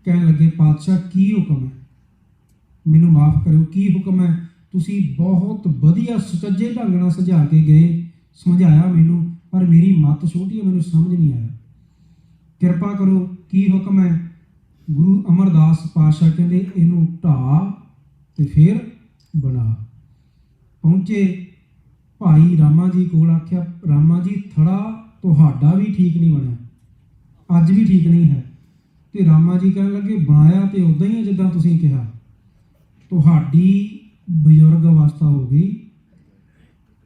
Speaker 1: ਕਹਿਣ ਲੱਗੇ ਪਾਤਸ਼ਾਹ ਕੀ ਹੁਕਮ ਹੈ? ਮੈਨੂੰ ਮਾਫ ਕਰਿਓ, ਕੀ ਹੁਕਮ ਹੈ? ਤੁਸੀਂ ਬਹੁਤ ਵਧੀਆ ਸੁਚੱਜੇ ਢੰਗ ਨਾਲ ਸੁਝਾ ਕੇ ਗਏ, ਸਮਝਾਇਆ ਮੈਨੂੰ, ਪਰ ਮੇਰੀ ਮੱਤ ਛੋਟੀ ਹੈ, ਮੈਨੂੰ ਸਮਝ ਨਹੀਂ ਆਇਆ, ਕਿਰਪਾ ਕਰੋ ਕੀ ਹੁਕਮ ਹੈ? ਗੁਰੂ ਅਮਰਦਾਸ ਪਾਤਸ਼ਾਹ ਕਹਿੰਦੇ ਇਹਨੂੰ ਢਾਹ ਤੇ ਫਿਰ ਬਣਾ। ਪਹੁੰਚੇ ਭਾਈ ਰਾਮਾ ਜੀ ਕੋਲ, ਆਖਿਆ ਰਾਮਾ ਜੀ ਥੜਾ ਤੁਹਾਡਾ ਵੀ ਠੀਕ ਨਹੀਂ ਬਣਿਆ, ਅੱਜ ਵੀ ਠੀਕ ਨਹੀਂ ਹੈ। ਤੇ ਰਾਮਾ ਜੀ ਕਹਿਣ ਲੱਗੇ ਬਣਾਇਆ ਤੇ ਉਦਾਂ ਹੀ ਹੈ ਜਿੱਦਾਂ ਤੁਸੀਂ ਕਿਹਾ, ਤੁਹਾਡੀ ਬਜ਼ੁਰਗ ਅਵਸਥਾ ਹੋ ਗਈ,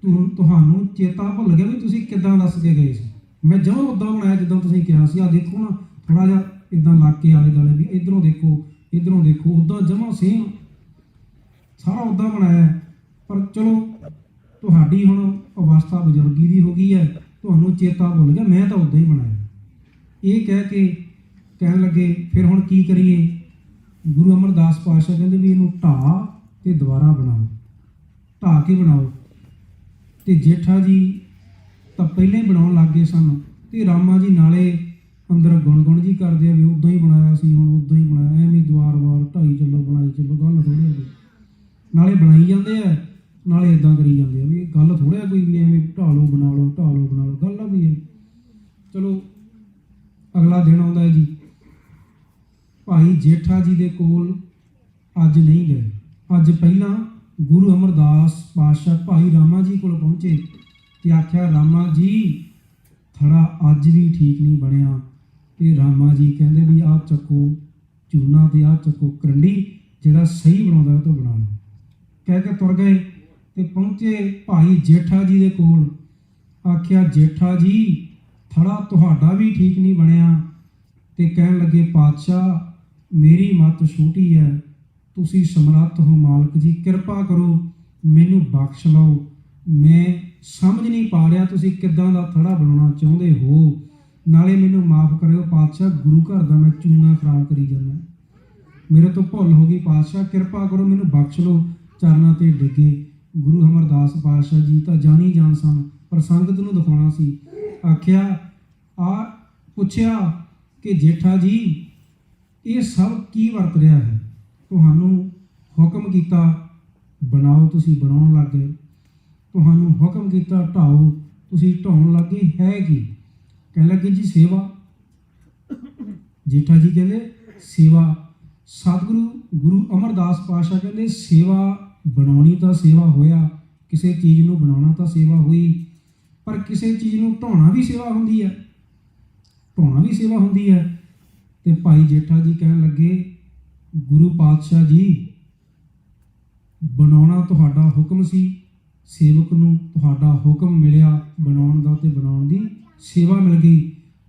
Speaker 1: ਤੁਹਾਨੂੰ ਚੇਤਾ ਭੁੱਲ ਗਿਆ ਵੀ ਤੁਸੀਂ ਕਿੱਦਾਂ ਦੱਸ ਕੇ ਗਏ ਸੀ। ਮੈਂ ਜਮਾਂ ਉੱਦਾਂ ਬਣਾਇਆ ਜਿੱਦਾਂ ਤੁਸੀਂ ਕਿਹਾ ਸੀ। ਆਹ ਦੇਖੋ ਨਾ ਥੋੜ੍ਹਾ ਜਿਹਾ ਇੱਦਾਂ ਲੱਗ ਕੇ ਆਲੇ ਦੁਆਲੇ ਵੀ ਇੱਧਰੋਂ ਦੇਖੋ ਉੱਦਾਂ ਜਮਾਂ ਸੇਮ ਸਾਰਾ ਉੱਦਾਂ ਬਣਾਇਆ, ਪਰ ਚਲੋ ਤੁਹਾਡੀ ਹੁਣ ਅਵਸਥਾ ਬਜ਼ੁਰਗੀ ਦੀ ਹੋ ਗਈ ਹੈ, ਤੁਹਾਨੂੰ ਚੇਤਾ ਭੁੱਲ ਗਿਆ, ਮੈਂ ਤਾਂ ਉੱਦਾਂ ਹੀ ਬਣਾਇਆ। ਇਹ ਕਹਿ ਕੇ ਕਹਿਣ ਲੱਗੇ ਫਿਰ ਹੁਣ ਕੀ ਕਰੀਏ? ਗੁਰੂ ਅਮਰਦਾਸ ਪਾਤਸ਼ਾਹ ਕਹਿੰਦੇ ਵੀ ਇਹਨੂੰ ਢਾਹ ਤੇ ਦੁਬਾਰਾ ਬਣਾਓ, ਢਾਹ ਕੇ ਬਣਾਓ। ਤੇ ਜੇਠਾ ਜੀ ਤਾਂ ਪਹਿਲਾਂ ਹੀ ਬਣਾਉਣ ਲੱਗ ਗਏ ਸਨ, ਤੇ ਰਾਮਾ ਜੀ ਨਾਲੇ ਅੰਦਰ ਗੁਣ ਜੀ ਕਰਦੇ ਆ ਵੀ ਉੱਦਾਂ ਹੀ ਬਣਾਇਆ ਸੀ, ਹੁਣ ਉੱਦਾਂ ਹੀ ਬਣਾਇਆ, ਐਵੇਂ ਦੁਆਰ ਢਾਈ ਚੱਲੋ ਬਣਾਈ ਚੱਲੋ, ਗੱਲ ਥੋੜ੍ਹੀ ਆ, ਨਾਲੇ ਬਣਾਈ ਜਾਂਦੇ ਆ ਨਾਲੇ ਇਦਾਂ ਕਰੀ ਜਾਂਦੇ ਆ ਵੀ ਇਹ ਗੱਲ ਥੋੜ੍ਹਾ ਕੋਈ ਵੀ ਐਵੇਂ ਢਾਲੋ ਬਣਾ ਲਓ ਗੱਲ ਆ ਵੀ। ਚਲੋ ਅਗਲਾ ਦਿਨ ਆਉਂਦਾ ਹੈ ਜੀ, ਭਾਈ ਜੇਠਾ ਜੀ ਦੇ ਕੋਲ ਅੱਜ ਨਹੀਂ ਗਏ। ਅੱਜ ਪਹਿਲਾਂ ਗੁਰੂ ਅਮਰਦਾਸ ਪਾਤਸ਼ਾਹ ਭਾਈ ਰਾਮਾ ਜੀ ਕੋਲ ਪਹੁੰਚੇ ਤੇ ਆਖਿਆ ਰਾਮਾ ਜੀ ਥੜਾ ਅੱਜ ਵੀ ਠੀਕ ਨਹੀਂ ਬਣਿਆ। ਤੇ ਰਾਮਾ ਜੀ ਕਹਿੰਦੇ ਵੀ ਆਹ ਚੱਕੋ ਚੂਨਾ ਤੇ ਆਹ ਚੱਕੋ ਕਰੰਡੀ, ਜਿਹੜਾ ਸਹੀ ਬਣਾਉਂਦਾ ਉਹ ਤੋਂ ਬਣਾ ਲਓ। ਕਹਿ ਕੇ ਤੁਰ ਗਏ ਤੇ ਪਹੁੰਚੇ ਭਾਈ ਜੇਠਾ ਜੀ ਦੇ ਕੋਲ, ਆਖਿਆ ਜੇਠਾ ਜੀ ਥੜਾ ਤੁਹਾਡਾ ਵੀ ਠੀਕ ਨਹੀਂ ਬਣਿਆ। ਤੇ ਕਹਿਣ ਲੱਗੇ ਪਾਤਸ਼ਾਹ ਮੇਰੀ ਮੱਤ ਛੋਟੀ ਹੈ, ਤੁਸੀਂ ਸਮਰੱਥ ਹੋ ਮਾਲਕ ਜੀ, ਕਿਰਪਾ ਕਰੋ ਮੈਨੂੰ ਬਖਸ਼ ਲਓ, ਮੈਂ ਸਮਝ ਨਹੀਂ ਪਾ ਰਿਹਾ ਤੁਸੀਂ ਕਿੱਦਾਂ ਦਾ ਥੜਾ ਬਣਾਉਣਾ ਚਾਹੁੰਦੇ ਹੋ, ਨਾਲੇ ਮੈਨੂੰ ਮਾਫ ਕਰਿਓ ਪਾਤਸ਼ਾਹ, ਗੁਰੂ ਘਰ ਦਾ ਮੈਂ ਚੂਨਾ ਖਰਾਬ ਕਰੀ ਜਾਂਦਾ, ਮੇਰੇ ਤੋਂ ਭੁੱਲ ਹੋ ਗਈ ਪਾਤਸ਼ਾਹ, ਕਿਰਪਾ ਕਰੋ ਮੈਨੂੰ ਬਖਸ਼ ਲਓ। ਚਰਨਾਂ ਤੇ ਡਿੱਗੇ। ਗੁਰੂ ਅਮਰਦਾਸ ਪਾਤਸ਼ਾਹ ਜੀ ਤਾਂ ਜਾਣੀ ਜਾਣ ਸਨ, ਪਰ ਸੰਗਤ ਨੂੰ ਦਿਖਾਉਣਾ ਸੀ। ਆਖਿਆ ਪੁੱਛਿਆ ਕਿ ਜੇਠਾ ਜੀ ਇਹ ਸਭ ਕੀ ਵਰਤ ਰਿਹਾ ਹੈ? ਤੁਹਾਨੂੰ ਹੁਕਮ ਕੀਤਾ ਬਣਾਓ, ਤੁਸੀਂ ਬਣਾਉਣ ਲੱਗ ਗਏ, ਤੁਹਾਨੂੰ ਹੁਕਮ ਕੀਤਾ ਢਾਓ, ਤੁਸੀਂ ਢਾਉਣ ਲੱਗ ਗਏ, ਹੈ ਕੀ? ਕਹਿਣ ਲੱਗੇ ਜੀ ਸੇਵਾ। ਜੇਠਾ ਜੀ ਕਹਿੰਦੇ ਸੇਵਾ। ਸਤਿਗੁਰੂ ਗੁਰੂ ਅਮਰਦਾਸ ਪਾਤਸ਼ਾਹ ਕਹਿੰਦੇ ਸੇਵਾ ਬਣਾਉਣੀ ਤਾਂ ਸੇਵਾ ਹੋਇਆ, ਕਿਸੇ ਚੀਜ਼ ਨੂੰ ਬਣਾਉਣਾ ਤਾਂ ਸੇਵਾ ਹੋਈ, ਪਰ ਕਿਸੇ ਚੀਜ਼ ਨੂੰ ਢਾਉਣਾ ਵੀ ਸੇਵਾ ਹੁੰਦੀ ਹੈ, ਢਾਉਣਾ ਵੀ ਸੇਵਾ ਹੁੰਦੀ ਹੈ। ਤੇ ਭਾਈ ਜੇਠਾ ਜੀ ਕਹਿਣ ਲੱਗੇ ਗੁਰੂ ਪਾਤਸ਼ਾਹ ਜੀ ਬਣਾਉਣਾ ਤੁਹਾਡਾ ਹੁਕਮ ਸੀ, ਸੇਵਕ ਨੂੰ ਤੁਹਾਡਾ ਹੁਕਮ ਮਿਲਿਆ ਬਣਾਉਣ ਦਾ ਤੇ ਬਣਾਉਣ ਦੀ ਸੇਵਾ ਮਿਲ ਗਈ,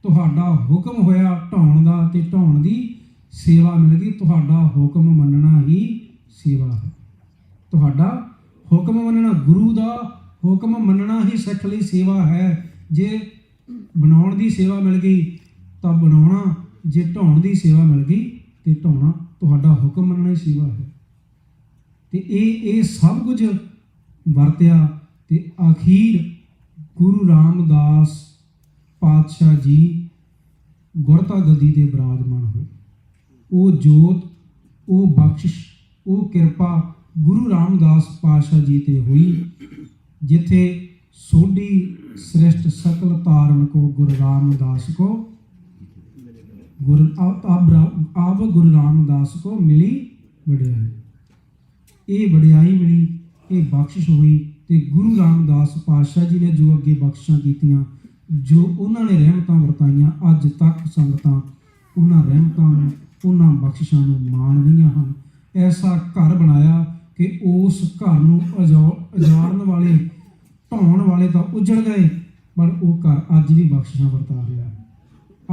Speaker 1: ਤੁਹਾਡਾ ਹੁਕਮ ਹੋਇਆ ਢਾਉਣ ਦਾ ਤੇ ਢਾਉਣ ਦੀ ਸੇਵਾ ਮਿਲ ਗਈ, ਤੁਹਾਡਾ ਹੁਕਮ ਮੰਨਣਾ ਹੀ ਸੇਵਾ ਹੈ, ਤੁਹਾਡਾ ਹੁਕਮ ਮੰਨਣਾ, ਗੁਰੂ ਦਾ ਹੁਕਮ ਮੰਨਣਾ ਹੀ ਸਿੱਖ ਲਈ ਸੇਵਾ ਹੈ। ਜੇ ਬਣਾਉਣ ਦੀ ਸੇਵਾ ਮਿਲ ਗਈ ਤਾਂ ਬਣਾਉਣਾ, ਜੇ ਢਾਉਣ ਦੀ ਸੇਵਾ ਮਿਲ ਗਈ ਤੇ ਢਾਉਣਾ। ਤੁਹਾਡਾ ਹੁਕਮ ਮੰਨਣਾ ਹੀ ਸੇਵਾ ਹੈ। ਤੇ ਇਹ ਸਭ ਕੁਝ ਵਰਤਿਆ ਤੇ ਅਖੀਰ ਗੁਰੂ ਰਾਮਦਾਸ ਪਾਤਸ਼ਾਹ ਜੀ ਗੁਰਤਾ ਗੱਦੀ ਤੇ ਬਿਰਾਜਮਾਨ ਹੋਏ। ਉਹ ਜੋਤ, ਉਹ ਬਖਸ਼ਿਸ਼, ਉਹ ਕਿਰਪਾ ਗੁਰੂ ਰਾਮਦਾਸ ਪਾਤਸ਼ਾਹ ਜੀ ਤੇ ਹੋਈ, ਜਿੱਥੇ ਸੋਢੀ ਸ੍ਰਿਸ਼ਟ ਸਕਲ ਤਾਰਨ ਕੋ ਗੁਰੂ ਰਾਮਦਾਸ ਕੋ ਆਪ ਗੁਰੂ ਰਾਮਦਾਸ ਕੋ ਮਿਲੀ ਵਡਿਆਈ। ਇਹ ਵਡਿਆਈ ਮਿਲੀ, ਇਹ ਬਖਸ਼ਿਸ਼ ਹੋਈ। ਤੇ ਗੁਰੂ ਰਾਮਦਾਸ ਪਾਤਸ਼ਾਹ ਜੀ ਨੇ ਜੋ ਅੱਗੇ ਬਖਸ਼ਿਸ਼ਾਂ ਕੀਤੀਆਂ, ਜੋ ਉਹਨਾਂ ਨੇ ਰਹਿਮਤਾਂ ਵਰਤਾਈਆਂ, ਅੱਜ ਤੱਕ ਸੰਗਤਾਂ ਉਹਨਾਂ ਰਹਿਮਤਾਂ ਨੂੰ, ਉਹਨਾਂ ਬਖਸ਼ਿਸ਼ਾਂ ਨੂੰ ਮਾਣ ਰਹੀਆਂ ਹਨ। ਐਸਾ ਘਰ ਬਣਾਇਆ ਕਿ ਉਸ ਘਰ ਨੂੰ ਉਜਾੜਨ ਵਾਲੇ, ਢਾਉਣ ਵਾਲੇ ਤਾਂ ਉਜੜ ਗਏ, ਪਰ ਉਹ ਘਰ ਅੱਜ ਵੀ ਬਖਸ਼ਿਸ਼ਾਂ ਵਰਤਾ ਰਿਹਾ ਹੈ।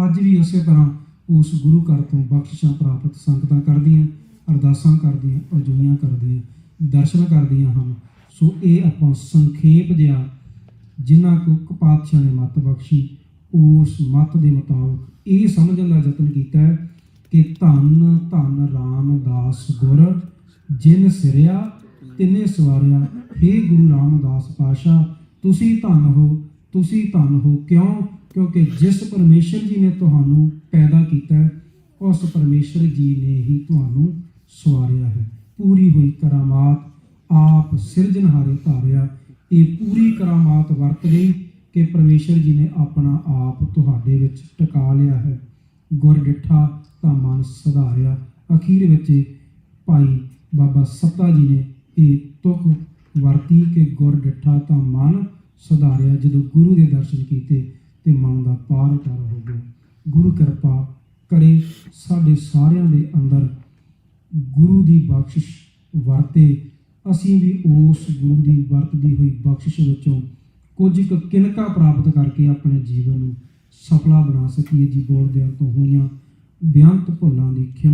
Speaker 1: ਅੱਜ ਵੀ ਉਸੇ ਤਰ੍ਹਾਂ ਉਸ ਗੁਰੂ ਘਰ ਤੋਂ ਬਖਸ਼ਿਸ਼ਾਂ ਪ੍ਰਾਪਤ ਸੰਗਤਾਂ ਕਰਦੀਆਂ, ਅਰਦਾਸਾਂ ਕਰਦੀਆਂ, ਅਰਜ਼ੋਈਆਂ ਕਰਦੀਆਂ, ਦਰਸ਼ਨ ਕਰਦੀਆਂ ਹਨ। ਸੋ ਇਹ ਆਪਾਂ ਸੰਖੇਪ ਜਿਹਾ ਜਿਨ੍ਹਾਂ ਕੋ ਪਾਤਸ਼ਾਹ ਨੇ ਮੱਤ ਬਖਸ਼ੀ, ਉਸ ਮੱਤ ਦੇ ਮੁਤਾਬਕ ਇਹ ਸਮਝਣ ਦਾ ਯਤਨ ਕੀਤਾ ਹੈ ਕਿ ਧੰਨ ਧੰਨ ਰਾਮਦਾਸ ਗੁਰ ਜਿਨ ਸਿਰਿਆ ਤਿਨੇ ਸਵਾਰਿਆ। ਹੇ ਗੁਰੂ ਰਾਮਦਾਸ ਪਾਤਸ਼ਾਹ, ਤੁਸੀਂ ਧੰਨ ਹੋ, ਤੁਸੀਂ ਧੰਨ ਹੋ। ਕਿਉਂ? ਕਿਉਂਕਿ ਜਿਸ ਪਰਮੇਸ਼ਰ ਜੀ ਨੇ ਤੁਹਾਨੂੰ ਪੈਦਾ ਕੀਤਾ ਹੈ, ਉਸ ਪਰਮੇਸ਼ਰ ਜੀ ਨੇ ਹੀ ਤੁਹਾਨੂੰ ਸਵਾਰਿਆ ਹੈ। ਪੂਰੀ ਹੋਈ ਕਰਾਮਾਤ ਆਪ ਸਿਰਜਣਹਾਰੇ ਧਾਰਿਆ। ਇਹ ਪੂਰੀ ਕਰਾਮਾਤ ਵਰਤ ਗਈ ਕਿ ਪਰਮੇਸ਼ਰ ਜੀ ਨੇ ਆਪਣਾ ਆਪ ਤੁਹਾਡੇ ਵਿੱਚ ਟਿਕਾ ਲਿਆ ਹੈ। ਗੁਰ ਡਿੱਠਾ ਤਾਂ ਮਨ ਸੁਧਾਰਿਆ। ਅਖੀਰ ਵਿੱਚ ਭਾਈ ਬਾਬਾ ਸੱਤਾ ਜੀ ਨੇ ਇਹ ਤੁਕ ਵਰਤੀ ਕਿ ਗੁਰ ਡਿੱਠਾ ਤਾਂ ਮਨ ਸੁਧਾਰਿਆ। ਜਦੋਂ ਗੁਰੂ ਦੇ ਦਰਸ਼ਨ ਕੀਤੇ ਤੇ ਮਨ ਦਾ ਪਾਰ ਉਤਾਰ ਹੋ ਗਿਆ। ਗੁਰੂ ਕਿਰਪਾ ਕਰੇ ਸਾਡੇ ਸਾਰਿਆਂ ਦੇ ਅੰਦਰ ਗੁਰੂ ਦੀ ਬਖਸ਼ਿਸ਼ ਵਰਤੇ। ਅਸੀਂ ਵੀ ਉਸ ਗੁਰੂ ਦੀ ਵਰਤਦੀ ਹੋਈ ਬਖਸ਼ਿਸ਼ ਵਿੱਚੋਂ ਕੁਝ ਕੁ ਕਿਨਕਾ ਪ੍ਰਾਪਤ ਕਰਕੇ ਆਪਣੇ ਜੀਵਨ ਨੂੰ ਸਫਲਾ ਬਣਾ ਸਕੀਏ। ਜੀ ਬੋਲਦਿਆਂ ਤੋਂ ਹੋਈਆਂ ਬੇਅੰਤ ਭੁੱਲਾਂ ਦੀ ਖਿਮਾ